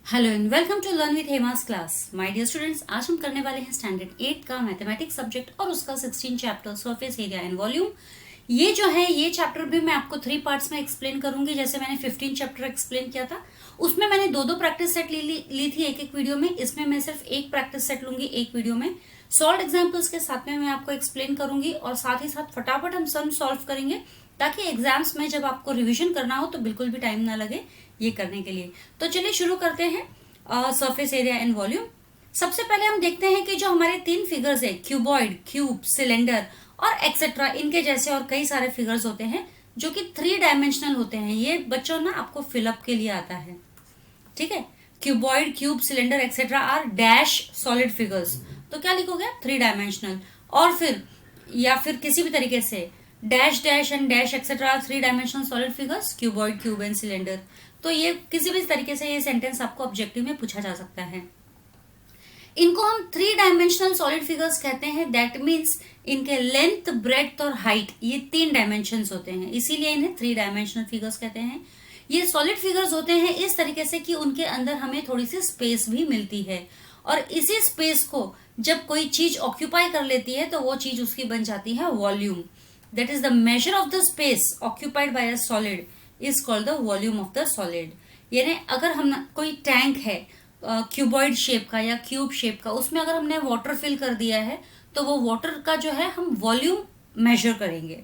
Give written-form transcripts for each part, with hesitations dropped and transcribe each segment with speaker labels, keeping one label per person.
Speaker 1: Hello and welcome to learn with Hema's class. My dear students, आज हम करने वाले हैं स्टैंडर्ड 8 का मैथमेटिक्स सब्जेक्ट और उसका 16 chapter surface area and volume. ये चैप्टर भी मैं आपको 3 पार्ट्स में एक्सप्लेन करूंगी। जैसे मैंने 15 चैप्टर एक्सप्लेन किया था, उसमें मैंने दो प्रैक्टिस सेट ली थी एक वीडियो में। इसमें मैं सिर्फ एक प्रैक्टिस सेट लूंगी एक वीडियो में। सॉल्व एग्जाम्पल्स के साथ में मैं आपको एक्सप्लेन करूंगी और साथ ही साथ फटाफट हम सम सॉल्व करेंगे, ताकि एग्जाम्स में जब आपको रिवीजन करना हो तो बिल्कुल भी टाइम ना लगे ये करने के लिए। तो चलिए शुरू करते हैं सरफेस एरिया एंड वॉल्यूम। सबसे पहले हम देखते हैं कि जो हमारे 3 फिगर्स है, क्यूबॉइड, क्यूब, सिलेंडर और एक्सेट्रा, इनके जैसे और कई सारे फिगर्स होते हैं जो कि 3 डायमेंशनल होते हैं। ये बच्चों ना आपको फिलअप के लिए आता है, ठीक है। Cuboid, cube, cylinder etcetera are dash solid figures. तो क्या लिखोगे? 3 डायमेंशनल। और फिर या फिर किसी भी तरीके से dash dash and dash etcetera 3 dimensional solid figures, cuboid, cube and cylinder. तो ये किसी भी तरीके से ये सेंटेंस आपको ऑब्जेक्टिव में पूछा जा सकता है। इनको हम 3 डायमेंशनल सॉलिड फिगर्स कहते हैं। दैट मीन्स इनके लेंथ, ब्रेड्थ और हाइट ये 3 डायमेंशंस होते हैं, इसीलिए इन्हें 3 डायमेंशनल फिगर्स कहते हैं। ये सॉलिड फिगर्स होते हैं इस तरीके से कि उनके अंदर हमें थोड़ी सी स्पेस भी मिलती है, और इसी स्पेस को जब कोई चीज ऑक्यूपाई कर लेती है तो वो चीज उसकी बन जाती है volume. That is the measure of the space occupied by a solid is called the volume of the solid. यानी अगर हम कोई टैंक है क्यूबॉइड शेप का या क्यूब शेप का, उसमें अगर हमने वाटर फिल कर दिया है तो वो वाटर का जो है हम वॉल्यूम मेजर करेंगे,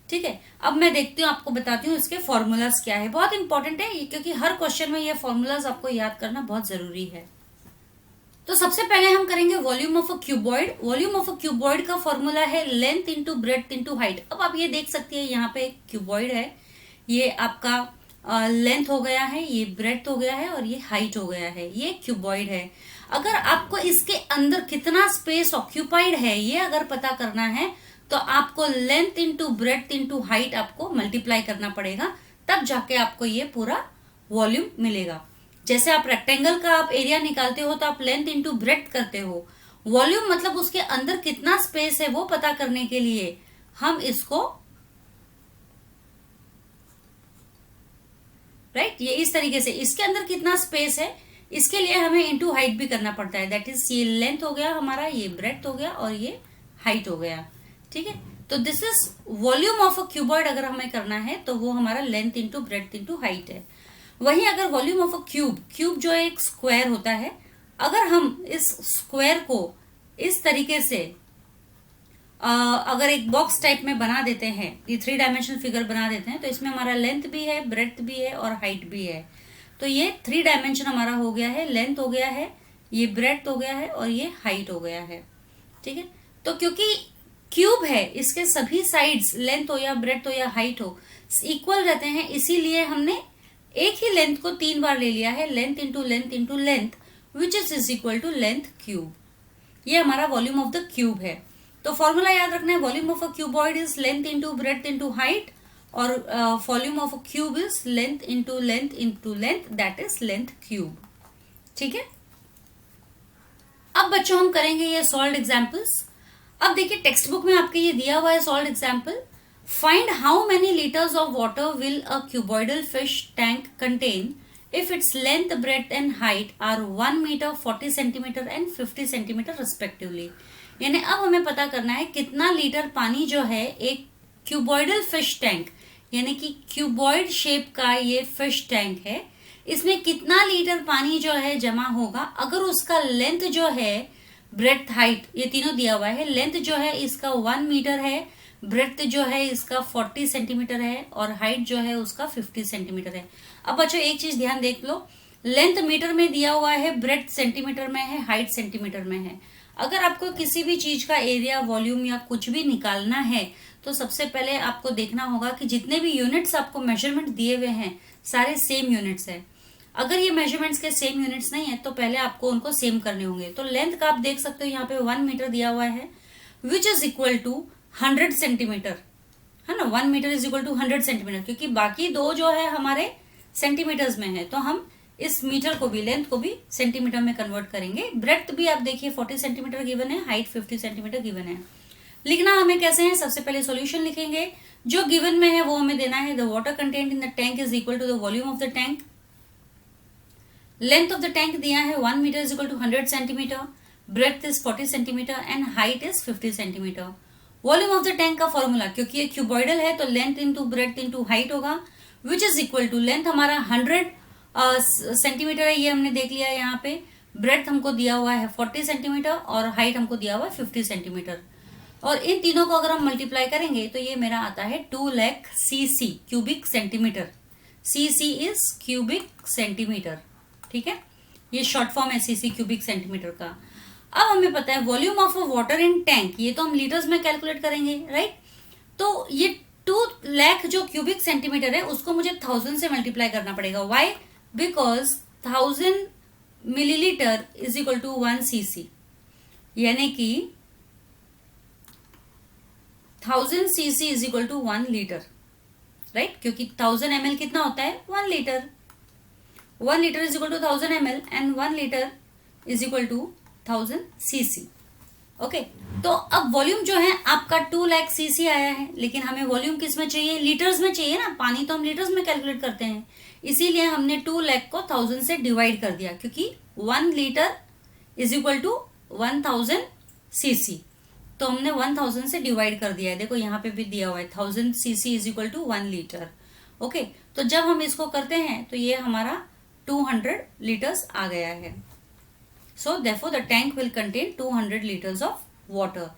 Speaker 1: ठीक है। अब मैं देखती हूँ, आपको बताती हूँ इसके फॉर्मूलाज क्या है। बहुत इंपॉर्टेंट है क्योंकि हर क्वेश्चन में ये फॉर्मूलाज आपको याद करना बहुत जरूरी है। तो सबसे पहले हम करेंगे volume of a cuboid. Volume of a cuboid का फॉर्मूला है length into breadth into height. अब आप ये देख सकती है, यहाँ पे एक क्यूबॉइड है, ये आपका लेंथ हो गया है, ये ब्रेड्थ हो गया है और ये हाइट हो गया है। ये क्यूबॉइड है। अगर आपको इसके अंदर कितना स्पेस ऑक्यूपाइड है ये अगर पता करना है तो आपको length into breadth into height आपको मल्टीप्लाई करना पड़ेगा, तब जाके आपको ये पूरा वॉल्यूम मिलेगा। जैसे आप रेक्टेंगल का आप एरिया निकालते हो तो आप लेंथ इंटू ब्रेड्थ करते हो। वॉल्यूम मतलब उसके अंदर कितना स्पेस है वो पता करने के लिए हम इसको राइट ये इस तरीके से, इसके अंदर कितना स्पेस है इसके लिए हमें इंटू हाइट भी करना पड़ता है। दैट इज ये लेंथ हो गया हमारा, ये ब्रेड्थ हो गया और ये हाइट हो गया, ठीक है। तो this is volume of a cuboid. अगर हमें करना है तो वो हमारा length into breadth into height है। वहीं अगर volume of a cube, cube जो एक स्क्वायर होता है, अगर हम इस स्क्वायर को इस तरीके से अगर एक बॉक्स टाइप में बना देते हैं, ये 3 डायमेंशनल फिगर बना देते हैं, तो इसमें हमारा लेंथ भी है, ब्रेड्थ भी है और हाइट भी है। तो ये 3 डायमेंशन हमारा हो गया है, लेंथ हो गया है, ये ब्रेड्थ हो गया है और ये हाइट हो गया है, ठीक है। तो क्योंकि क्यूब है, इसके सभी साइड्स लेंथ हो या ब्रेड्थ हो या हाइट हो इक्वल रहते हैं, इसीलिए हमने एक ही लेंथ को 3 बार ले लिया है, length into length into length, which is equal to length cube. ये हमारा वॉल्यूम ऑफ द क्यूब है। तो फॉर्मूला याद रखना है, volume of a cuboid is length into breadth into height, और volume of a cube is length into length, that is length cube, ठीक है। अब बच्चों हम करेंगे ये सॉल्व एग्जाम्पल्स। अब देखिए टेक्स्ट बुक में आपके ये दिया हुआ है solve example. Find how many litres of water will a cuboidal fish tank contain if its length, breadth and height are 1 meter, 40 centimetre and 50 centimetre respectively. यानी अब हमें पता करना है कितना लीटर पानी जो है एक क्यूबॉइडल फिश टैंक, यानी कि क्यूबॉइड शेप का ये फिश टैंक है, इसमें कितना लीटर पानी जो है जमा होगा अगर उसका लेंथ जो है, ब्रेड्थ, हाइट ये तीनों दिया हुआ है। लेंथ जो है इसका 1 मीटर है, ब्रेड्थ जो है इसका 40 सेंटीमीटर है और हाइट जो है उसका 50 सेंटीमीटर है। अब बच्चों एक चीज ध्यान देख लो, लेंथ मीटर में दिया हुआ है, ब्रेड्थ सेंटीमीटर में है, हाइट सेंटीमीटर में है। अगर आपको किसी भी चीज का एरिया, वॉल्यूम या कुछ भी निकालना है तो सबसे पहले आपको देखना होगा कि जितने भी यूनिट्स आपको मेजरमेंट दिए हुए हैं सारे सेम यूनिट्स है। अगर ये मेजरमेंट्स के सेम यूनिट्स नहीं है तो पहले आपको उनको सेम करने होंगे। तो लेंथ का आप देख सकते हो यहाँ पे 1 मीटर दिया हुआ है, which is equal to 100 centimetre, है ना। 1 metre is equal to 100 centimetre, क्योंकि बाकी दो जो है हमारे सेंटीमीटर्स में है, तो हम इस मीटर को भी, लेंथ को भी सेंटीमीटर में कन्वर्ट करेंगे। ब्रेड्थ भी आप देखिए 40 सेंटीमीटर गिवन है, हाइट 50 सेंटीमीटर गिवन है। लिखना हमें कैसे है, सबसे पहले सॉल्यूशन लिखेंगे, जो गिवन में है वो हमें देना है। The water content in the tank is equal to the volume of the tank. Length of the tank दिया है 1 metre is equal to 100 centimetre, breadth is 40 centimetre and height is 50 centimetre. Volume of the tank का formula, क्योंकि ये cuboidal है तो length into breadth into height होगा, which is equal to, length हमारा 100 centimetre है, ये हमने देख लिया है यहाँ पे, ब्रेथ हमको दिया हुआ है 40 सेंटीमीटर और हाइट हमको दिया हुआ है 50 सेंटीमीटर। और इन तीनों को अगर हम मल्टीप्लाई करेंगे तो ये मेरा आता है 2 lakh CC cubic centimetre. CC is cubic centimetre, ठीक है, ये शॉर्ट फॉर्म है सीसी क्यूबिक सेंटीमीटर का। अब हमें पता है volume of water in tank, ये तो हम लीटर्स में कैलकुलेट करेंगे, राइट। तो ये 2 लाख जो क्यूबिक सेंटीमीटर है उसको मुझे 1000 से मल्टीप्लाई करना पड़ेगा। Why? Because 1000 millilitre is equal to 1 cc, यानी कि 1000 cc is equal to 1 litre, right, क्योंकि 1000 ml कितना होता है 1 litre. 1 litre is equal to 1000 ml and 1 litre is equal to 1000 cc. Okay, तो अब वॉल्यूम जो है आपका 2 लाख सीसी आया है, लेकिन हमें वॉल्यूम किस में चाहिए, लीटर्स में चाहिए ना, पानी तो हम लीटर्स में कैलकुलेट करते हैं, इसीलिए हमने 2 लाख को 1000 से डिवाइड कर दिया, क्योंकि 1 litre is equal to 1000 cc, तो हमने 1000 से डिवाइड कर दिया है। देखो यहाँ पे भी दिया हुआ है 1000 cc is equal to 1 litre. Okay, तो जब हम इसको करते हैं तो ये हमारा 200 लीटर्स आ गया है। So therefore the tank will contain 200 litres of water.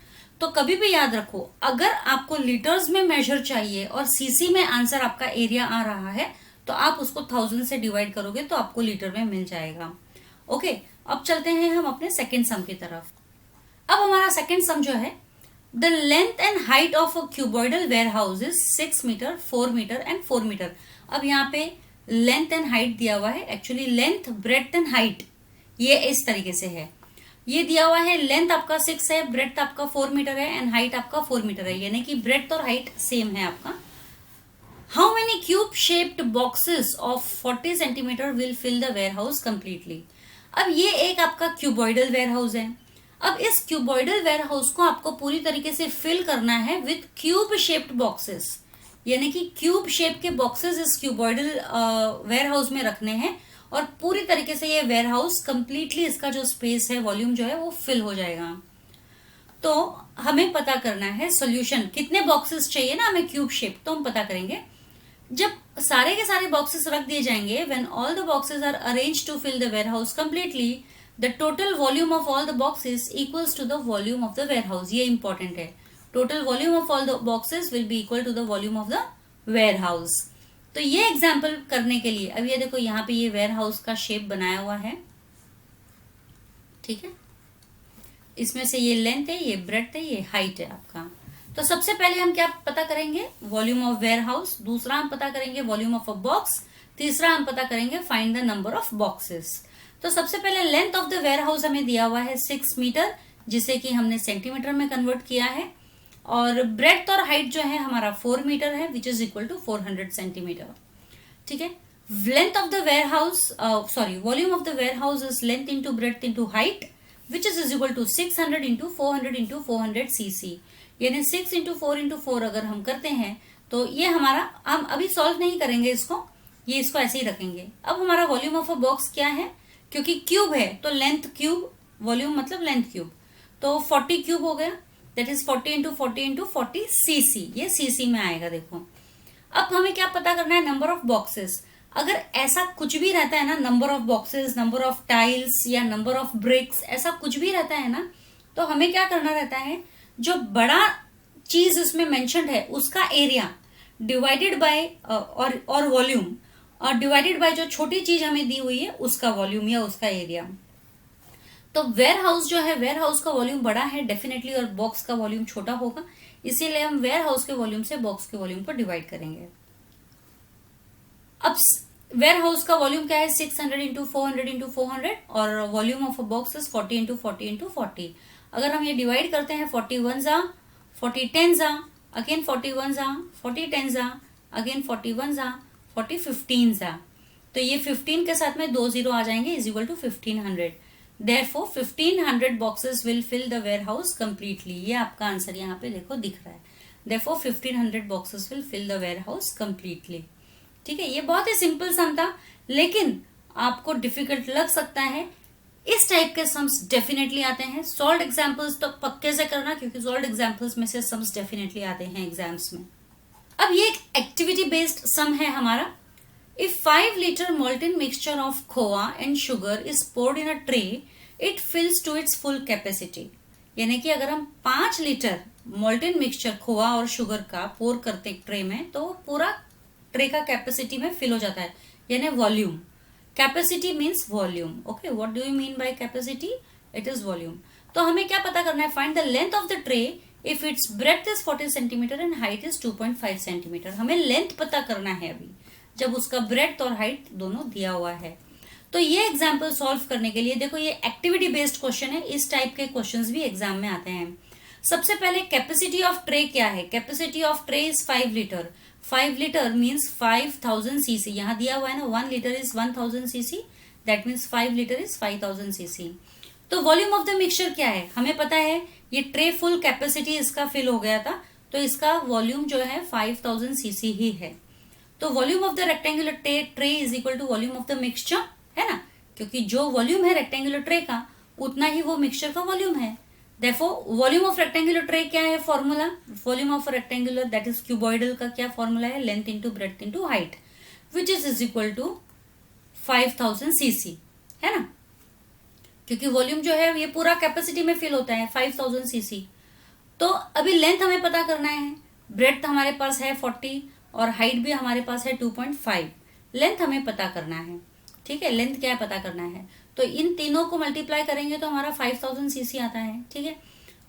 Speaker 1: तो कभी भी याद रखो, अगर आपको लीटर्स में मेजर चाहिए और सीसी में आंसर आपका एरिया आ रहा है तो आप उसको 1000 से डिवाइड करोगे तो आपको लीटर में मिल जाएगा। ओके, अब चलते हैं हम अपने सेकेंड सम की तरफ। अब हमारा सेकेंड सम जो है, the length and height of a cuboidal warehouse is 6 metre 4 metre and 4 metre. अब यहाँ पे लेंथ एंड हाइट दिया हुआ है, actually length breadth and height ये इस तरीके से है, ये दिया हुआ है लेंथ आपका 6 है, ब्रेथ आपका 4 मीटर है एंड हाइट आपका 4 मीटर है, यानी कि ब्रेथ और हाइट सेम है आपका। How many cube shaped boxes of 40 centimetre will fill the warehouse completely. अब ये एक आपका क्यूबॉइडल वेयर हाउस है। अब इस क्यूबॉइडल वेयर हाउस को आपको पूरी तरीके से फिल करना है विथ क्यूब शेप्ड बॉक्सेस, यानी कि क्यूब शेप के बॉक्सेस इस क्यूबॉइडल वेयर हाउस में रखने हैं और पूरी तरीके से ये वेयर हाउस कंप्लीटली, इसका जो स्पेस है, वॉल्यूम जो है वो फिल हो जाएगा। तो हमें पता करना है सॉल्यूशन, कितने बॉक्सेस चाहिए ना हमें क्यूब शेप, तो हम पता करेंगे जब सारे के सारे बॉक्सेस रख दिए जाएंगे, when all the boxes are arranged to fill the warehouse completely, the total volume of all the boxes equals to the volume of the warehouse. ये इंपॉर्टेंट है, total volume of all the boxes will be equal to the volume of the warehouse. तो ये example करने के लिए, अब ये देखो यहाँ पे ये वेयर हाउस का शेप बनाया हुआ है, ठीक है, इसमें से ये लेंथ है, ये ब्रेड्थ है, ये हाइट है आपका। तो सबसे पहले हम क्या पता करेंगे, वॉल्यूम ऑफ वेयर हाउस, दूसरा हम पता करेंगे वॉल्यूम ऑफ अ बॉक्स, तीसरा हम पता करेंगे find the number of boxes. तो सबसे पहले length of the warehouse हमें दिया हुआ है 6 मीटर, जिसे कि हमने सेंटीमीटर में कन्वर्ट किया है, और ब्रेड्थ और हाइट जो है हमारा 4 मीटर है, which is equal to 400 centimetre, ठीक है। Length of the warehouse, sorry, volume of the warehouse is length into breadth into height, which is equal to 600 into 400 into 400 cc, यानी 6 into 4 into 4 अगर हम करते हैं तो ये हमारा, हम अभी सॉल्व नहीं करेंगे इसको, ये इसको ऐसे ही रखेंगे। अब हमारा वॉल्यूम ऑफ अ बॉक्स क्या है, क्योंकि क्यूब है तो लेंथ क्यूब, वॉल्यूम मतलब लेंथ क्यूब, तो 40 क्यूब हो गया, that is 40 into 40 into 40 CC, ये सीसी में आएगा। देखो अब हमें क्या पता करना है, नंबर ऑफ बॉक्सेस। अगर ऐसा कुछ भी रहता है ना, number of boxes, number of tiles या नंबर ऑफ ब्रिक्स, ऐसा कुछ भी रहता है ना, तो हमें क्या करना रहता है, जो बड़ा चीज उसमें मेंशन्ड है उसका एरिया डिवाइडेड बाय और वॉल्यूम, और डिवाइडेड बाय जो छोटी चीज हमें दी हुई है उसका वॉल्यूम या उसका एरिया। तो वेयर हाउस जो है, वेयर हाउस का वॉल्यूम बड़ा है डेफिनेटली, और बॉक्स का वॉल्यूम छोटा होगा, इसीलिए हम वेयर हाउस के वॉल्यूम से बॉक्स के वॉल्यूम को डिवाइड करेंगे। अब वेयर हाउस का वॉल्यूम क्या है, 600 इंटू 400 इंटू 400, और volume of a box is 40 into 40 into 40। अगर हम ये डिवाइड करते हैं, 41 जा, 40 10 जा, अगेन 41 जा, 40 10 जा, अगेन 41 जा, 40 15 जा, तो ये 15 के साथ में 2 0 आ जाएंगे, is equal to 1500। Therefore 1500 boxes will fill the warehouse completely। ये आपका आंसर यहाँ पे देखो दिख रहा है। Therefore 1500 boxes will fill the warehouse completely। ठीक है, ये बहुत ही सिंपल सम था, लेकिन आपको डिफिकल्ट लग सकता है, इस टाइप के सम्स डेफिनेटली आते हैं। सॉल्व एग्जाम्पल्स तो पक्के से करना, क्योंकि सॉल्व एग्जाम्पल्स में से सम्स डेफिनेटली आते हैं एग्जाम्स में। अब ये एक एक्टिविटी बेस्ड सम है हमारा। If 5 litre molten mixture of khoa and sugar is poured in a tray, it fills to its full capacity. यानी कि अगर हम 5 लीटर मोल्टन मिक्सचर खोआ और शुगर का पोर करते ट्रे में, तो पूरा ट्रे का कैपेसिटी में फिल हो जाता है, यानी volume. Capacity means volume. Okay, what do you mean by capacity? It is volume. तो हमें क्या पता करना है? Find the length of the tray if it's breath is 40 centimetre and height is 2.5 centimetre. हमें लेंथ पता करना है अभी, जब उसका ब्रेथ और हाइट दोनों दिया हुआ है। तो ये एग्जाम्पल सॉल्व करने के लिए देखो, ये एक्टिविटी बेस्ड क्वेश्चन है। इस टाइप के क्वेश्चंस भी एग्जाम में आते हैं। सबसे पहले कैपेसिटी ऑफ ट्रे क्या है? Capacity of tray is 5 litre. 5 litre means 5000 CC. यहाँ दिया हुआ है ना, 1 litre is 1000 CC, that means 5 litre is 5000 CC. तो वॉल्यूम ऑफ द मिक्सचर क्या है? हमें पता है ये ट्रे फुल कैपेसिटी इसका फिल हो गया था, तो इसका वॉल्यूम जो है 5000 सीसी ही है। तो volume of the rectangular tray is equal to volume of the mixture, है ना, क्योंकि जो वॉल्यूम है रेक्टेंगुलर ट्रे का उतना ही वो मिक्सचर का वॉल्यूम है। Therefore, volume of rectangular tray क्या है formula? Volume of rectangular that is cuboidal का क्या फॉर्मूला है? Length into breadth into height, which is equal to 5000 cc, है ना, क्योंकि वॉल्यूम जो है ये पूरा कैपेसिटी में फिल होता है 5000 सीसी। तो अभी लेंथ हमें पता करना है। ब्रेथ हमारे पास है 40 और हाइट भी हमारे पास है 2.5। लेंथ हमें पता करना है, ठीक है। लेंथ क्या है पता करना है, तो इन तीनों को मल्टीप्लाई करेंगे तो हमारा 5000 सीसी आता है, ठीक है।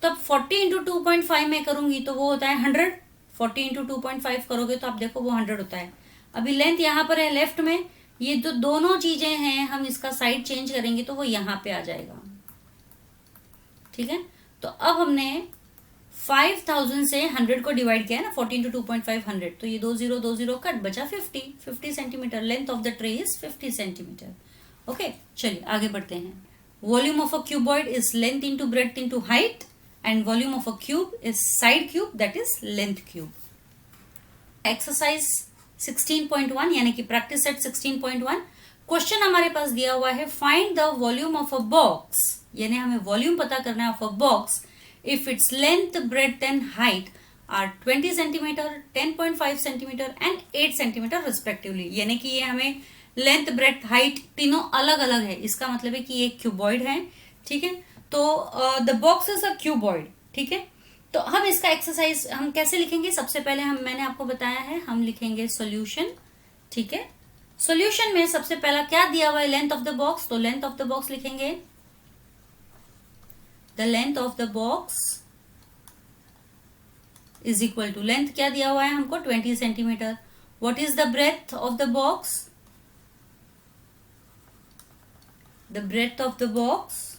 Speaker 1: तो अब 40 इंटू 2.5 में करूंगी तो वो होता है 100। 40 इंटू 2.5 करोगे तो आप देखो वो 100 होता है। अभी लेंथ यहाँ पर है लेफ्ट में, ये जो दोनों चीजें हैं हम इसका साइड चेंज करेंगे तो वो यहाँ पे आ जाएगा, ठीक है। तो अब हमने 5000 से 100 को डिवाइड किया है ना, 40 इंटू 2.5 100, तो ये 20 कट, बचा 50 centimetre. Length of the tray is 50 centimetre. Okay, चलिए आगे बढ़ते हैं। Volume of a cuboid is length into breadth into height, and volume of a cube is side cube that is length cube. Exercise 16.1 यानी कि practice set 16.1। Question हमारे पास दिया हुआ है, find the volume of a box, यानी हमें volume पता करना है of a box if its length, breadth and height are 20 centimeter, 10.5 centimeter and 8 centimeter respectively। यानी कि ये हमें लेंथ, ब्रेथ, हाइट तीनों अलग अलग है। इसका मतलब है कि ये क्यूबॉइड है, ठीक है। तो the box is a cuboid, ठीक है। तो हम इसका एक्सरसाइज हम कैसे लिखेंगे? सबसे पहले मैंने आपको बताया है, हम लिखेंगे सॉल्यूशन, ठीक है। सॉल्यूशन में सबसे पहला क्या दिया हुआ है? Length of the box. तो लेंथ ऑफ द बॉक्स लिखेंगे, the length of the box is equal to, length क्या दिया हुआ है हमको? 20 centimetre. what is the breadth of the box? the breadth of the box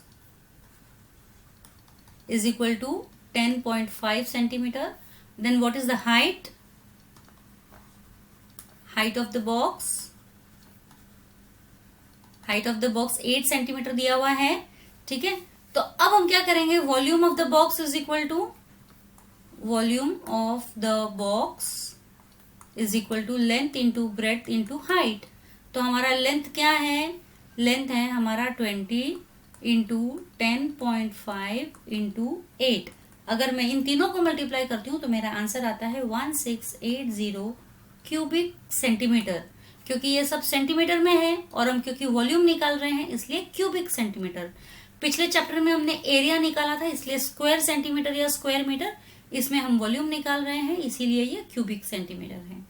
Speaker 1: is equal to 10.5 centimeter। then what is the height? height of the box, height of the box 8 centimetre दिया हुआ है, ठीक है। तो अब हम क्या करेंगे? Volume of the box is equal to, volume of the box is equal to length into breadth into height. तो हमारा लेंथ क्या है? लेंथ है हमारा 20 इंटू 10.5 इंटू 8। अगर मैं इन तीनों को मल्टीप्लाई करती हूँ तो मेरा आंसर आता है 1680 क्यूबिक सेंटीमीटर। क्योंकि ये सब सेंटीमीटर में है और हम क्योंकि वॉल्यूम निकाल रहे हैं इसलिए क्यूबिक सेंटीमीटर। पिछले चैप्टर में हमने एरिया निकाला था इसलिए स्क्वायर सेंटीमीटर या स्क्वायर मीटर, इसमें हम वॉल्यूम निकाल रहे हैं इसीलिए ये क्यूबिक सेंटीमीटर है।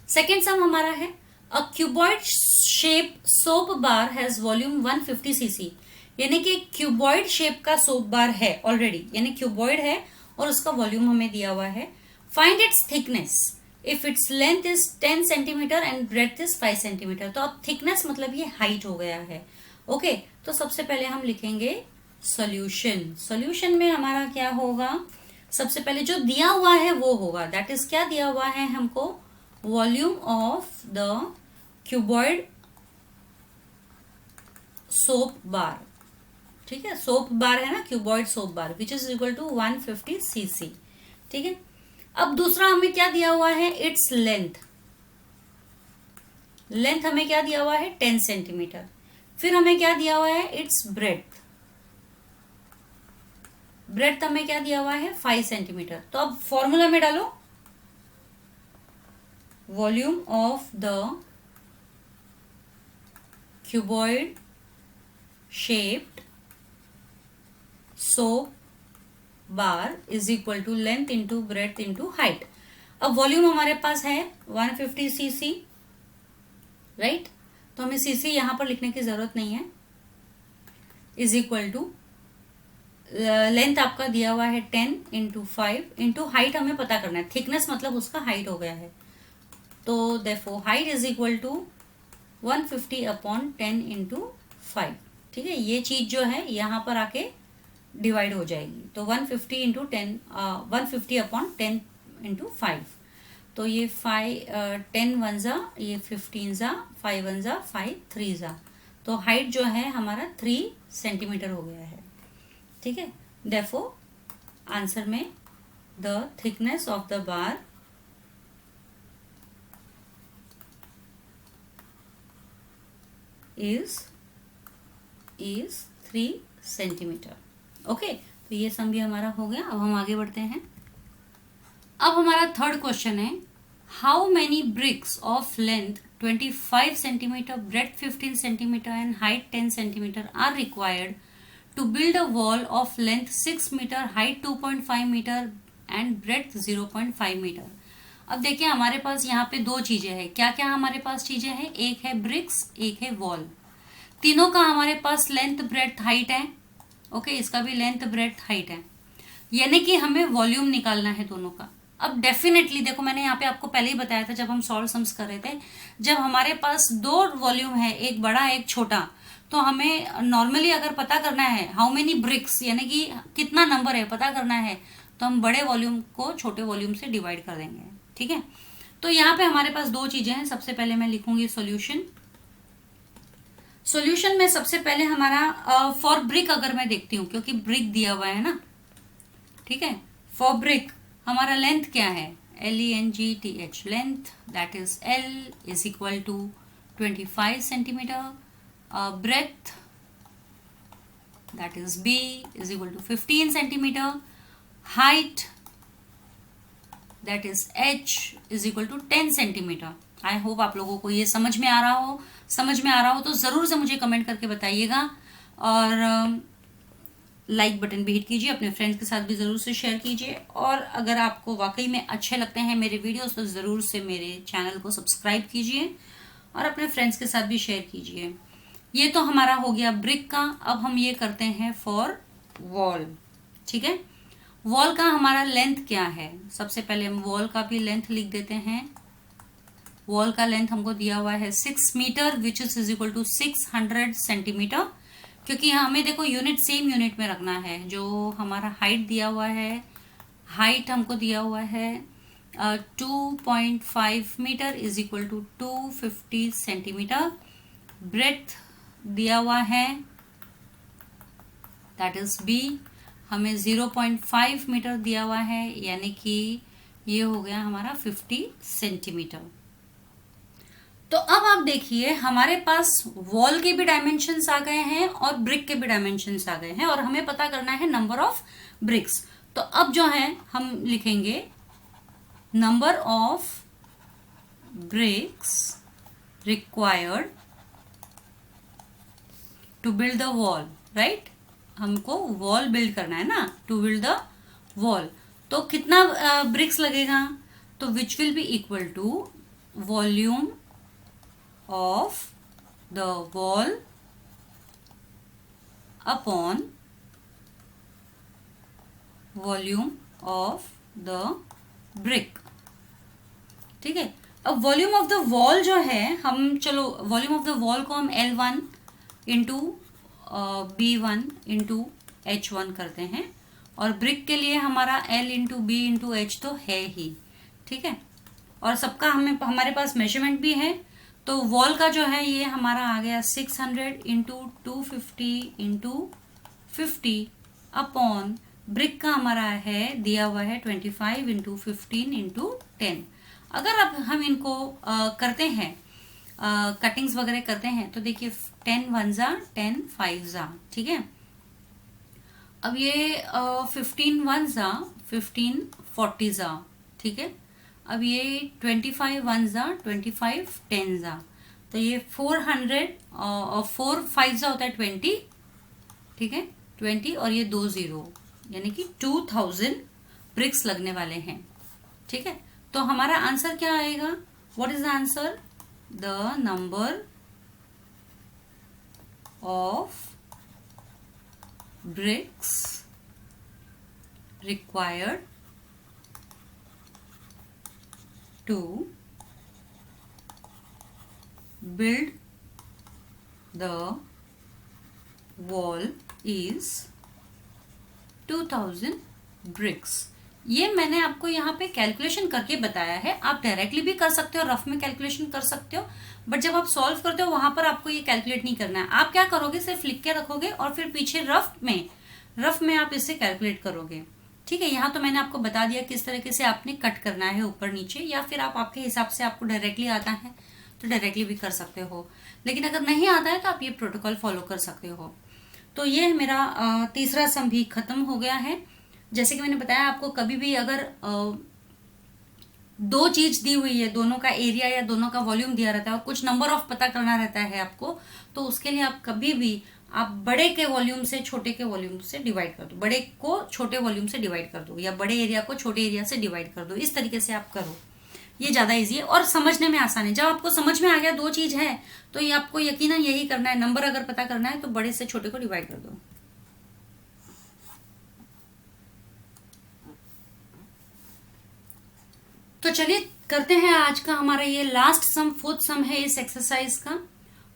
Speaker 1: सेकेंड सम हमारा है, a cuboid shape soap bar has volume 150 CC. यानी कि क्यूबॉइड शेप का सोप बार है ऑलरेडी, यानी क्यूबॉइड है और उसका वॉल्यूम हमें दिया हुआ है। Find its thickness if its length is 10 centimetre and breadth is 5 centimetre. तो अब थिकनेस मतलब ये हाइट हो गया है, ओके। तो सबसे पहले हम लिखेंगे सॉल्यूशन। सॉल्यूशन में हमारा क्या होगा? सबसे पहले जो दिया हुआ है वो होगा, दैट इज क्या दिया हुआ है हमको? Volume of the cuboid soap bar, ठीक है। सोप बार है ना, cuboid soap bar, which is equal to 150 cc, ठीक है। अब दूसरा हमें क्या दिया हुआ है? Its length. लेंथ हमें क्या दिया हुआ है 10 सेंटीमीटर। फिर हमें क्या दिया हुआ है, इट्स ब्रेड्थ, ब्रेड्थ हमें क्या दिया हुआ है 5 सेंटीमीटर। तो अब फॉर्मूला में डालो, volume of the cuboid shaped soap bar is equal to length into breadth into height. अब वॉल्यूम हमारे पास है 150 सीसी, राइट, तो हमें सीसी यहां पर लिखने की जरूरत नहीं है। इज इक्वल टू लेंथ आपका दिया हुआ है 10 इंटू 5 इंटू हाइट हमें पता करना है, थिकनेस मतलब उसका हाइट हो गया है। तो therefore height is equal to 150 upon 10 into 5। ठीक है, ये चीज जो है यहाँ पर आके डिवाइड हो जाएगी। तो 150 इंटू 10, 150 अपॉन 10 इंटू 5। तो ये 10 वन ज़ा, ये 15 ज़ा, 5 वन ज़ा 5, 3 ज़ा, तो हाइट जो है हमारा 3 सेंटीमीटर हो गया है। ठीक है, देयरफॉर आंसर में the thickness of the bar is 3 centimetre. Okay, तो ये सम भी हमारा हो गया। अब हम आगे बढ़ते हैं। अब हमारा थर्ड क्वेश्चन है, how many bricks of length 25 centimetre, breadth 15 centimetre and height 10 centimetre are required to build a wall of length 6 metre, height 2.5 metre and breadth 0.5 metre. अब देखिए हमारे पास यहाँ पे दो चीजें हैं। क्या क्या हमारे पास चीजें हैं, एक है ब्रिक्स, एक है वॉल। तीनों का हमारे पास लेंथ ब्रेड्थ हाइट है। ओके, इसका भी लेंथ ब्रेड्थ हाइट है, यानी कि हमें वॉल्यूम निकालना है दोनों का। अब डेफिनेटली देखो, मैंने यहाँ पे आपको पहले ही बताया था जब हम सॉल्व सम्स कर रहे थे, जब हमारे पास दो वॉल्यूम है, एक बड़ा एक छोटा, तो हमें नॉर्मली अगर पता करना है हाउ मेनी ब्रिक्स, यानी कि कितना नंबर है पता करना है, तो हम बड़े वॉल्यूम को छोटे वॉल्यूम से डिवाइड कर देंगे। ठीक है, तो यहाँ पे हमारे पास दो चीजें हैं। सबसे पहले मैं लिखूंगी सॉल्यूशन। सॉल्यूशन में सबसे पहले हमारा फॉर ब्रिक अगर मैं देखती हूँ, क्योंकि ब्रिक दिया हुआ है ना, ठीक है, फॉर ब्रिक हमारा लेंथ क्या है, LENGTH, length that is L is equal to 25 centimetre, breadth that is B is equal to 15 centimetre, height that is H is equal to 10 centimetre. I hope आप लोगों को ये समझ में आ रहा हो। समझ में आ रहा हो तो ज़रूर से मुझे कमेंट करके बताइएगा, और लाइक बटन भी हिट कीजिए, अपने फ्रेंड्स के साथ भी ज़रूर से शेयर कीजिए, और अगर आपको वाकई में अच्छे लगते हैं मेरे वीडियोस तो ज़रूर से मेरे चैनल को सब्सक्राइब कीजिए और अपने फ्रेंड्स के साथ भी शेयर कीजिए। ये तो हमारा हो गया ब्रिक का। अब हम ये करते हैं फॉर वॉल। ठीक है, वॉल का हमारा लेंथ क्या है, सबसे पहले हम वॉल का भी लेंथ लिख देते हैं। वॉल का लेंथ हमको दिया हुआ है 6 metre which is equal to 600 centimetre, क्योंकि हमें देखो यूनिट सेम यूनिट में रखना है। जो हमारा हाइट दिया हुआ है, हाइट हमको दिया हुआ है 2.5 metre is equal to 250 centimetre. Breadth दिया हुआ है दैट इज B, हमें 0.5 मीटर दिया हुआ है, यानी कि ये हो गया हमारा 50 सेंटीमीटर। तो अब आप देखिए हमारे पास वॉल के भी डायमेंशंस आ गए हैं और ब्रिक के भी डायमेंशंस आ गए हैं, और हमें पता करना है नंबर ऑफ ब्रिक्स। तो अब जो है हम लिखेंगे number of bricks required to build the wall, right. हमको वॉल बिल्ड करना है ना, टू बिल्ड द वॉल। तो कितना ब्रिक्स लगेगा, तो which will be equal to volume of the wall upon volume of the brick। ठीक है, अब वॉल्यूम ऑफ द वॉल जो है, हम चलो वॉल्यूम ऑफ द वॉल को हम L1 into B1 into H1 करते हैं, और ब्रिक के लिए हमारा L into B into H तो है ही। ठीक है, और सबका हमारे पास मेजरमेंट भी है। तो वॉल का जो है ये हमारा आ गया 600 इंटू 250 इंटू 50 अपॉन ब्रिक का हमारा है दिया हुआ है 25 इंटू 15 इंटू 10। अगर अब हम इनको करते हैं कटिंग्स वगैरह करते हैं तो देखिए 10 1 जा 10 5 जा, ठीक है। अब ये 15 1 जा 15 40 जा, ठीक है। अब ये 25 1 जा 25 10 जा, तो ये 400 और 4 5 जा होता है 20, ठीक है 20, और ये 2 0 यानी कि 2000 ब्रिक्स लगने वाले हैं, ठीक है। तो हमारा आंसर क्या आएगा? What is the answer? The number of bricks required to build the wall is 2000 bricks। ये मैंने आपको यहाँ पे कैलकुलेशन करके बताया है। आप डायरेक्टली भी कर सकते हो, रफ में कैलकुलेशन कर सकते हो, बट जब आप सॉल्व करते हो वहां पर आपको ये कैलकुलेट नहीं करना है। आप क्या करोगे, सिर्फ लिख के रखोगे और फिर पीछे रफ में आप इसे कैलकुलेट करोगे, ठीक है। यहाँ तो मैंने आपको बता दिया किस तरीके से आपने कट करना है ऊपर नीचे, या फिर आप आपके हिसाब से आपको डायरेक्टली आता है तो डायरेक्टली भी कर सकते हो, लेकिन अगर नहीं आता है तो आप ये प्रोटोकॉल फॉलो कर सकते हो। तो ये मेरा तीसरा सम भी खत्म हो गया है। जैसे कि मैंने बताया आपको, कभी भी अगर दो चीज दी हुई है, दोनों का एरिया या दोनों का वॉल्यूम दिया रहता है और कुछ नंबर ऑफ पता करना रहता है आपको, तो उसके लिए आप कभी भी आप बड़े के वॉल्यूम से छोटे के वॉल्यूम से डिवाइड कर दो, बड़े को छोटे वॉल्यूम से डिवाइड कर दो, या बड़े एरिया को छोटे एरिया से डिवाइड कर दो। इस तरीके से आप करो, ये ज्यादा इजी है और समझने में आसान है। जब आपको समझ में आ गया दो चीज है तो ये आपको यकीनन यही करना है। नंबर अगर पता करना है तो बड़े से छोटे को डिवाइड कर दो। तो चलिए करते हैं आज का हमारा ये लास्ट सम, फोर्थ सम है इस एक्सरसाइज का।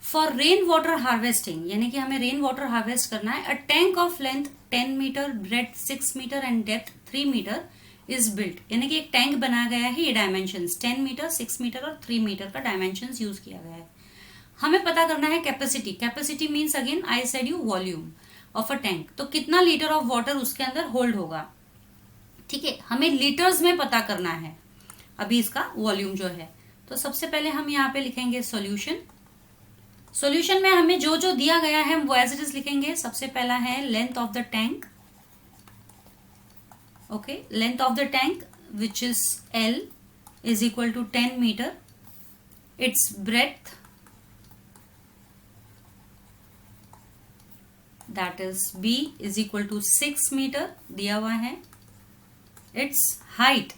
Speaker 1: फॉर रेन वाटर हार्वेस्टिंग, यानी कि हमें रेन वाटर हार्वेस्ट करना है। A tank of length 10 metre, breadth 6 metre and depth 3 metre is built, यानी कि एक टैंक बनाया गया है। ये डायमेंशंस 10 मीटर, 6 मीटर और 3 मीटर का डायमेंशंस यूज किया गया है। हमें पता करना है capacity. Capacity means again I said you volume of a tank, तो कितना लीटर ऑफ वाटर उसके अंदर होल्ड होगा, ठीक है। हमें लीटर्स में पता करना है अभी इसका वॉल्यूम जो है। तो सबसे पहले हम यहाँ पे लिखेंगे सॉल्यूशन। सॉल्यूशन में हमें जो जो दिया गया है हम वो एज इट इज लिखेंगे। सबसे पहला है length of the tank, okay, length of the tank which is L is equal to 10 metre. Its breadth that is B is equal to 6 metre दिया हुआ है। Its height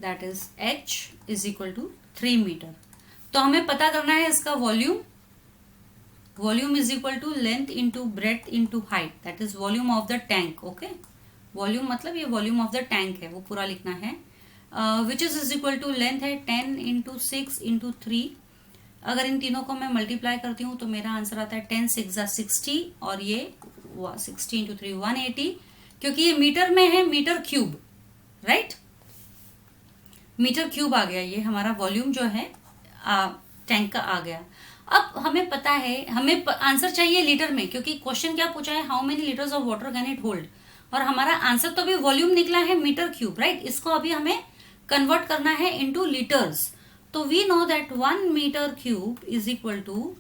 Speaker 1: that is H is equal to 3 metre. तो हमें पता करना है इसका volume. Volume is equal to length into breadth into height, that is volume of the tank, okay. Volume मतलब ये वॉल्यूम ऑफ द टैंक है, वो पूरा लिखना है। Which is equal to length है 10 इंटू 6 इंटू 3। अगर इन तीनों को मैं मल्टीप्लाई करती हूँ तो मेरा आंसर आता है 10 6 60, और ये 60 इंटू 3 180, क्योंकि ये मीटर में है, metre cube, right, metre cube आ गया। ये हमारा वॉल्यूम जो है टैंक का आ गया। अब हमें पता है, हमें आंसर चाहिए लीटर में, क्योंकि क्वेश्चन क्या पूछा है, how many litres of water can it hold, और हमारा आंसर तो अभी वॉल्यूम निकला है मीटर क्यूब, राइट। इसको अभी हमें कन्वर्ट करना है इनटू लीटर्स। तो we know that 1 metre cube is equal to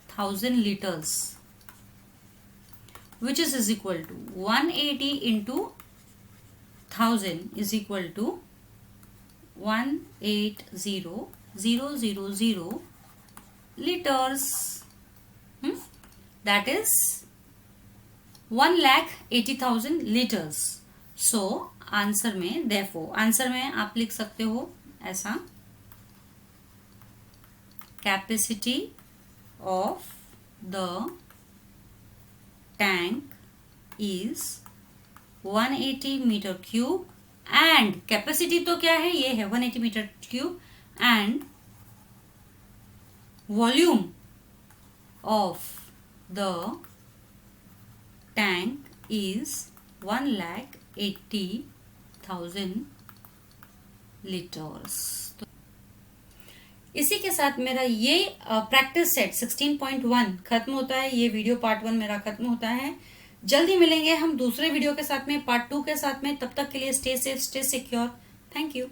Speaker 1: 1000 litres, which is equal to 180 into 1000 is equal to 180,000 liters. That is 1,80,000 liters. So answer में, therefore आंसर में आप लिख सकते हो ऐसा, capacity of the tank is 180 meter cube, and capacity तो क्या है, ये है 180 metre cube, and volume of the tank is 1,80,000 litres. इसी के साथ मेरा ये प्रैक्टिस सेट 16.1 खत्म होता है। ये वीडियो पार्ट 1 मेरा खत्म होता है। जल्दी मिलेंगे हम दूसरे वीडियो के साथ में, पार्ट 2 के साथ में। तब तक के लिए stay safe, stay secure. Thank you.